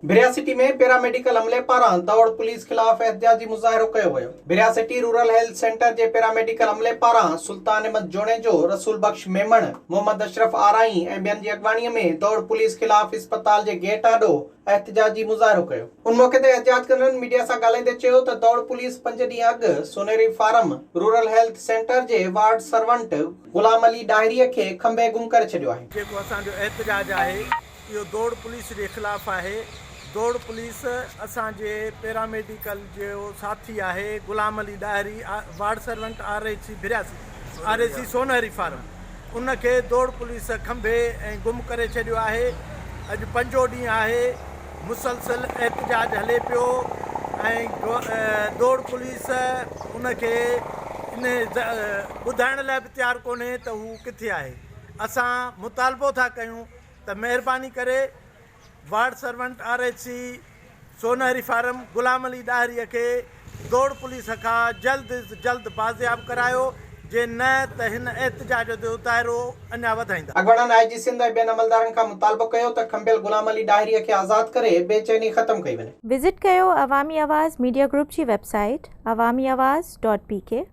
भिरिया सिटी में पैरामेडिकल अमले पारां दौड़ पुलिस खिलाफ एहतजाजी मुज़ाहिरो कयो वियो। भिरिया सिटी रूरल हेल्थ सेंटर जे पैरामेडिकल अमले पारां सुल्तान अहमद जोड़ेजो, रसूल बख्श मेमण, मोहम्मद अशरफ आराई ऐं ॿियनि जी अॻवानीअ में दौड़ पुलिस खिलाफ इस्पताल जे गेट आॾो एहतजाजी मुज़ाहिरो कयो। उन मौके ते एहतजाज कंदड़नि मीडिया सां ॻाल्हाईंदे चयो त दौड़ पुलिस 5 ॾींहं अॻु सोनेरी फार्म रूरल हेल्थ सेंटर जे वार्ड सर्वेंट गुलाम अली डाहिरीअ खे खंभे गुम करे छॾियो आहे। जेको असांजो एहतजाज आहे इहो दौड़ पुलिस जे ख़िलाफ़ आहे। दौड़ पुलिस असांजे पैरामेडिकल जो साथी आहे Ghulam Ali डाहिरी, ward servant RAC भिरिया RAC सोनेरी फार्म, उनखे दौड़ पुलिस खंभे ऐं गुम करे छॾियो आहे। अॼु 5 ॾींहं आहे मुसलसल एहतजाज हले पियो ऐं दौड़ पुलिस उनखे इन ॿुधाइण लाइ बि तयारु कोन्हे त हू किथे आहे। असां मुतालबो था कयूं त महिरबानी करे वार्ड सर्वेंट RAC सोनेरी फार्म गुलाम अली डाहिरीअ खे दौड़ पुलिस खां जल्द जल्द बाज़ियाब करायो, जे न त हिन एहतजाज जो दाइरो अञा वधाईंदा। अॻवाननि IG सिंध ऐं ॿियनि अमलदारनि खां मुतालबो कयो त खंबियल गुलाम अली डाहिरीअ खे आज़ादु करे बेचैनी ख़तमु कई वञे। विज़िट कयो अवामी आवाज़ मीडिया ग्रुप जी वेबसाइट awamiawaz.pk।